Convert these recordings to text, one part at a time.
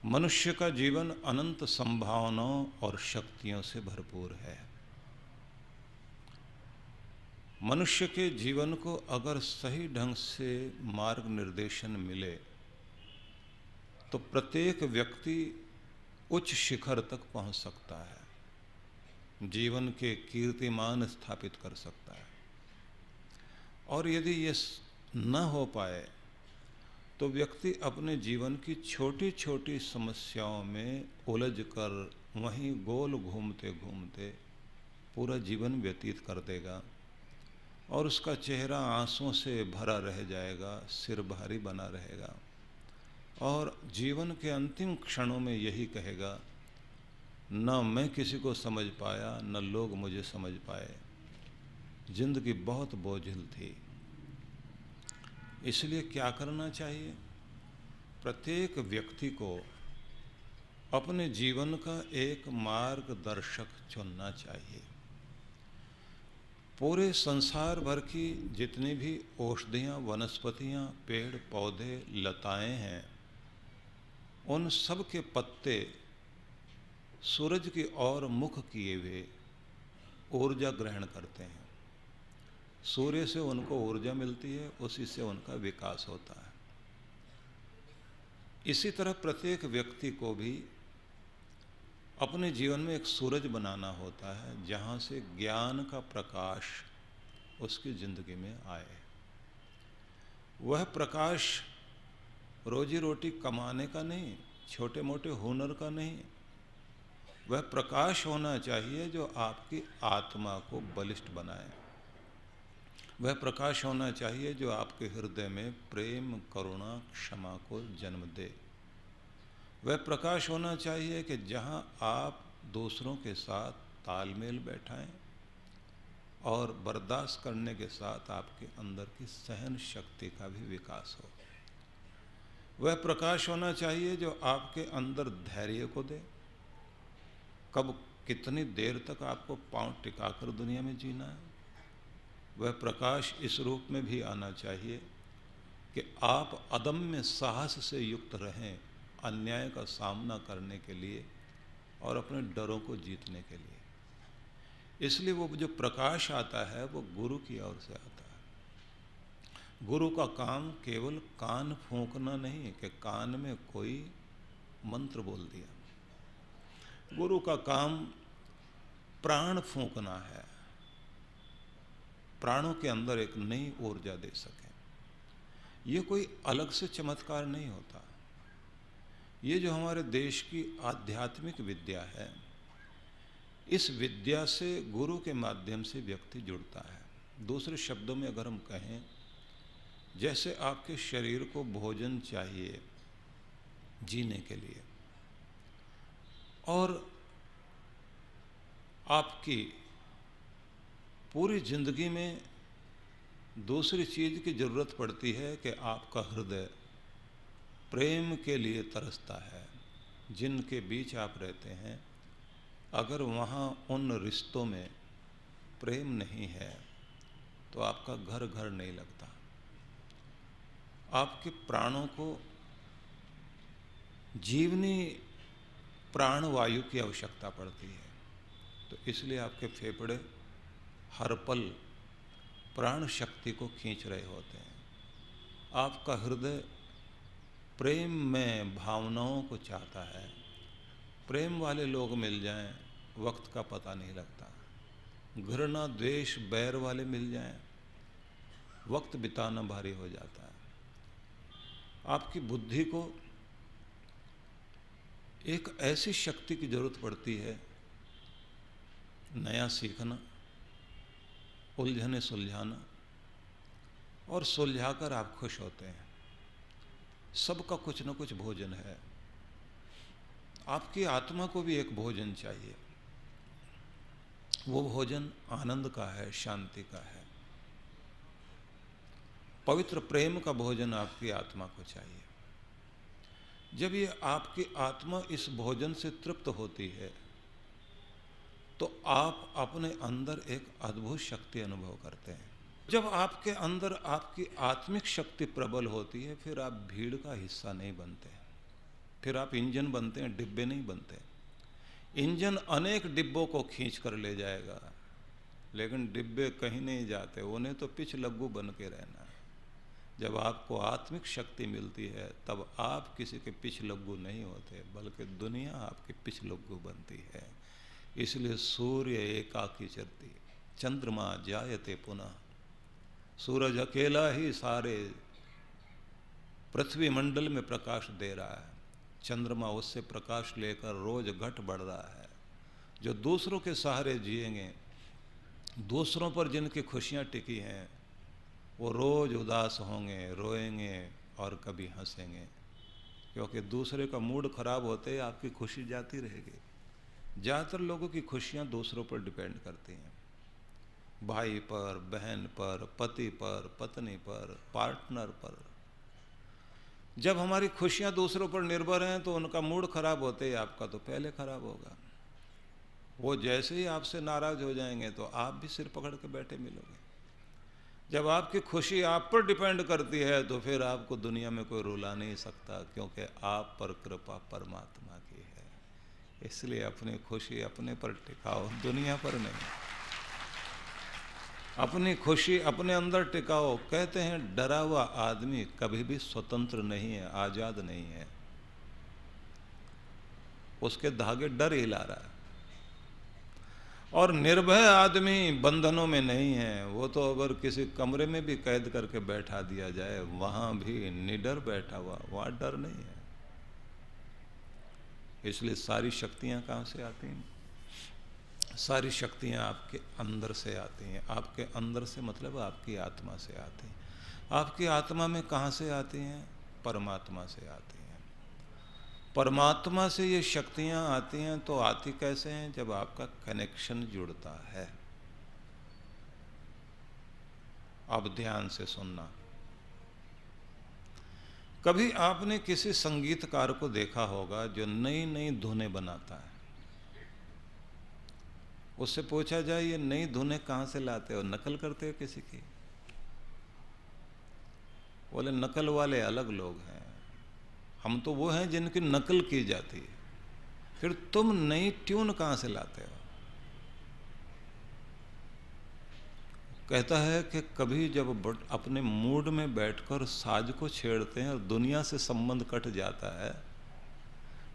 मनुष्य का जीवन अनंत संभावनाओं और शक्तियों से भरपूर है। मनुष्य के जीवन को अगर सही ढंग से मार्ग निर्देशन मिले तो प्रत्येक व्यक्ति उच्च शिखर तक पहुंच सकता है, जीवन के कीर्तिमान स्थापित कर सकता है। और यदि ये न हो पाए तो व्यक्ति अपने जीवन की छोटी छोटी समस्याओं में उलझकर वहीं गोल घूमते घूमते पूरा जीवन व्यतीत कर देगा और उसका चेहरा आंसुओं से भरा रह जाएगा, सिर भारी बना रहेगा और जीवन के अंतिम क्षणों में यही कहेगा, न मैं किसी को समझ पाया न लोग मुझे समझ पाए, जिंदगी बहुत बोझिल थी। इसलिए क्या करना चाहिए? प्रत्येक व्यक्ति को अपने जीवन का एक मार्गदर्शक चुनना चाहिए। पूरे संसार भर की जितनी भी औषधियाँ, वनस्पतियाँ, पेड़ पौधे, लताएं हैं, उन सब के पत्ते सूरज की ओर मुख किए हुए ऊर्जा ग्रहण करते हैं। सूर्य से उनको ऊर्जा मिलती है, उसी से उनका विकास होता है। इसी तरह प्रत्येक व्यक्ति को भी अपने जीवन में एक सूरज बनाना होता है जहाँ से ज्ञान का प्रकाश उसकी जिंदगी में आए। वह प्रकाश रोजी रोटी कमाने का नहीं, छोटे मोटे हुनर का नहीं, वह प्रकाश होना चाहिए जो आपकी आत्मा को बलिष्ठ बनाए। वह प्रकाश होना चाहिए जो आपके हृदय में प्रेम, करुणा, क्षमा को जन्म दे। वह प्रकाश होना चाहिए कि जहाँ आप दूसरों के साथ तालमेल बैठाएं और बर्दाश्त करने के साथ आपके अंदर की सहन शक्ति का भी विकास हो। वह प्रकाश होना चाहिए जो आपके अंदर धैर्य को दे। कब कितनी देर तक आपको पांव टिकाकर दुनिया में जीना है। वह प्रकाश इस रूप में भी आना चाहिए कि आप अदम्य साहस से युक्त रहें अन्याय का सामना करने के लिए और अपने डरों को जीतने के लिए। इसलिए वो जो प्रकाश आता है वो गुरु की ओर से आता है। गुरु का काम केवल कान फूंकना नहीं कि कान में कोई मंत्र बोल दिया। गुरु का काम प्राण फूंकना है, प्राणों के अंदर एक नई ऊर्जा दे सके। ये कोई अलग से चमत्कार नहीं होता। ये जो हमारे देश की आध्यात्मिक विद्या है, इस विद्या से गुरु के माध्यम से व्यक्ति जुड़ता है। दूसरे शब्दों में अगर हम कहें, जैसे आपके शरीर को भोजन चाहिए जीने के लिए और आपकी पूरी जिंदगी में दूसरी चीज की जरूरत पड़ती है कि आपका हृदय प्रेम के लिए तरसता है। जिनके बीच आप रहते हैं, अगर वहाँ उन रिश्तों में प्रेम नहीं है तो आपका घर घर नहीं लगता। आपके प्राणों को जीवनी प्राण वायु की आवश्यकता पड़ती है। तो इसलिए आपके फेफड़े हर पल प्राण शक्ति को खींच रहे होते हैं। आपका हृदय प्रेम में भावनाओं को चाहता है। प्रेम वाले लोग मिल जाएं, वक्त का पता नहीं लगता। घृणा, द्वेष, बैर वाले मिल जाएं, वक्त बिताना भारी हो जाता है। आपकी बुद्धि को एक ऐसी शक्ति की जरूरत पड़ती है, नया सीखना, उलझने सुलझाना, और सुलझाकर आप खुश होते हैं। सबका कुछ न कुछ भोजन है। आपकी आत्मा को भी एक भोजन चाहिए। वो भोजन आनंद का है, शांति का है, पवित्र प्रेम का भोजन आपकी आत्मा को चाहिए। जब ये आपकी आत्मा इस भोजन से तृप्त होती है तो आप अपने अंदर एक अद्भुत शक्ति अनुभव करते हैं। जब आपके अंदर आपकी आत्मिक शक्ति प्रबल होती है, फिर आप भीड़ का हिस्सा नहीं बनते। फिर आप इंजन बनते हैं, डिब्बे नहीं बनते। इंजन अनेक डिब्बों को खींच कर ले जाएगा, लेकिन डिब्बे कहीं नहीं जाते, उन्हें तो पिछलग्गू बन के रहना है। जब आपको आत्मिक शक्ति मिलती है तब आप किसी के पिछलग्गू नहीं होते, बल्कि दुनिया आपकी पिछलग्गू बनती है। इसलिए सूर्य एकाकी चरती, चंद्रमा जायते पुनः। सूरज अकेला ही सारे पृथ्वी मंडल में प्रकाश दे रहा है, चंद्रमा उससे प्रकाश लेकर रोज घट बढ़ रहा है। जो दूसरों के सहारे जिएंगे, दूसरों पर जिनकी खुशियाँ टिकी हैं, वो रोज उदास होंगे, रोएंगे और कभी हंसेंगे, क्योंकि दूसरे का मूड खराब होते ही आपकी खुशी जाती रहेगी। ज़्यादातर लोगों की खुशियाँ दूसरों पर डिपेंड करती हैं, भाई पर, बहन पर, पति पर, पत्नी पर, पार्टनर पर। जब हमारी खुशियाँ दूसरों पर निर्भर हैं तो उनका मूड खराब होते ही आपका तो पहले खराब होगा। वो जैसे ही आपसे नाराज हो जाएंगे तो आप भी सिर पकड़ के बैठे मिलोगे। जब आपकी खुशी आप पर डिपेंड करती है तो फिर आपको दुनिया में कोई रुला नहीं सकता, क्योंकि आप पर कृपा परमात्मा की है। इसलिए अपनी खुशी अपने पर टिकाओ, दुनिया पर नहीं। अपनी खुशी अपने अंदर टिकाओ। कहते हैं डरा हुआ आदमी कभी भी स्वतंत्र नहीं है, आजाद नहीं है, उसके धागे डर हिला रहा है। और निर्भय आदमी बंधनों में नहीं है, वो तो अगर किसी कमरे में भी कैद करके बैठा दिया जाए वहां भी निडर बैठा हुआ, वहां डर नहीं है। इसलिए सारी शक्तियां कहां से आती हैं? सारी शक्तियां आपके अंदर से आती हैं। आपके अंदर से मतलब आपकी आत्मा से आती हैं। आपकी आत्मा में कहां से आती हैं? परमात्मा से आती हैं। परमात्मा से ये शक्तियां आती हैं तो आती कैसे हैं? जब आपका कनेक्शन जुड़ता है। अब ध्यान से सुनना। कभी आपने किसी संगीतकार को देखा होगा जो नई नई धुनें बनाता है। उससे पूछा जाए ये नई धुनें कहाँ से लाते हो? नकल करते हो किसी की? बोले नकल वाले अलग लोग हैं, हम तो वो हैं जिनकी नकल की जाती है। फिर तुम नई ट्यून कहाँ से लाते हो? कहता है कि कभी जब अपने मूड में बैठकर साज को छेड़ते हैं और दुनिया से संबंध कट जाता है,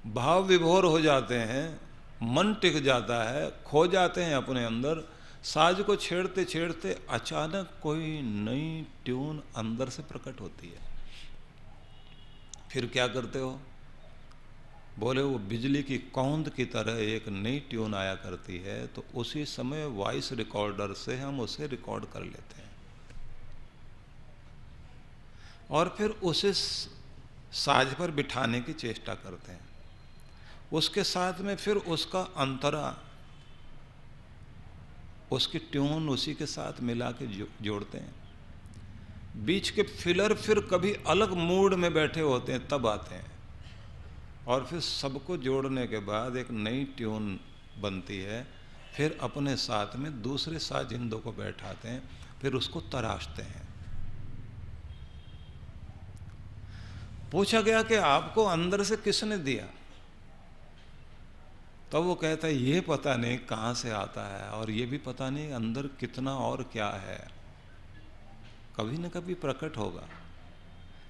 भाव विभोर हो जाते हैं, मन टिक जाता है, खो जाते हैं अपने अंदर, साज को छेड़ते छेड़ते अचानक कोई नई ट्यून अंदर से प्रकट होती है। फिर क्या करते हो? बोले वो बिजली की कौंध की तरह एक नई ट्यून आया करती है, तो उसी समय वॉइस रिकॉर्डर से हम उसे रिकॉर्ड कर लेते हैं और फिर उसे साज पर बिठाने की चेष्टा करते हैं। उसके साथ में फिर उसका अंतरा, उसकी ट्यून उसी के साथ मिला के जोड़ते हैं। बीच के फिलर फिर कभी अलग मूड में बैठे होते हैं तब आते हैं, और फिर सबको जोड़ने के बाद एक नई ट्यून बनती है। फिर अपने साथ में दूसरे साजिंदों को बैठाते हैं, फिर उसको तराशते हैं। पूछा गया कि आपको अंदर से किसने दिया? तब वो कहता है ये पता नहीं कहाँ से आता है, और ये भी पता नहीं अंदर कितना और क्या है, कभी न कभी प्रकट होगा।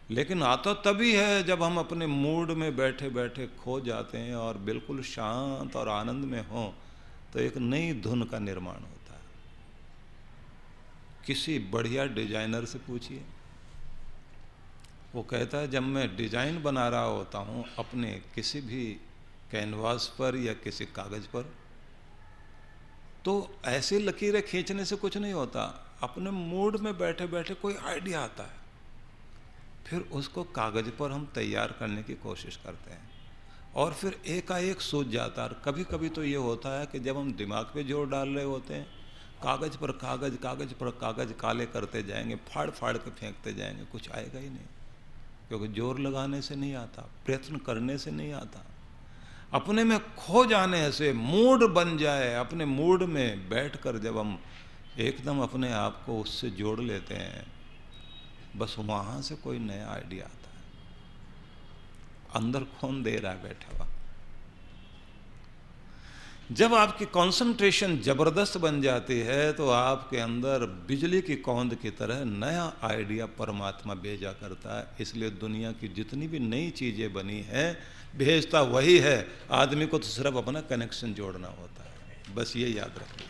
लेकिन आता तभी है जब हम अपने मूड में बैठे बैठे खो जाते हैं और बिल्कुल शांत और आनंद में हों, तो एक नई धुन का निर्माण होता है। किसी बढ़िया डिजाइनर से पूछिए, वो कहता है जब मैं डिजाइन बना रहा होता हूँ अपने किसी भी कैनवास पर या किसी कागज पर, तो ऐसे लकीरें खींचने से कुछ नहीं होता। अपने मूड में बैठे बैठे कोई आइडिया आता है, फिर उसको कागज पर हम तैयार करने की कोशिश करते हैं और फिर एकाएक सूझ जाता है। और कभी कभी तो ये होता है कि जब हम दिमाग पे जोर डाल रहे होते हैं, कागज पर कागज, कागज पर कागज काले करते जाएंगे, फाड़ फाड़ के फेंकते जाएंगे, कुछ आएगा ही नहीं, क्योंकि जोर लगाने से नहीं आता, प्रयत्न करने से नहीं आता। अपने में खो जाने से मूड बन जाए, अपने मूड में बैठकर जब हम एकदम अपने आप को उससे जोड़ लेते हैं, बस वहाँ से कोई नया आइडिया आता है। अंदर कौन दे रहा है बैठा हुआ? जब आपकी कंसंट्रेशन जबरदस्त बन जाती है तो आपके अंदर बिजली की कौंद की तरह नया आइडिया परमात्मा भेजा करता है। इसलिए दुनिया की जितनी भी नई चीज़ें बनी हैं भेजता वही है, आदमी को तो सिर्फ अपना कनेक्शन जोड़ना होता है। बस ये याद रखिए।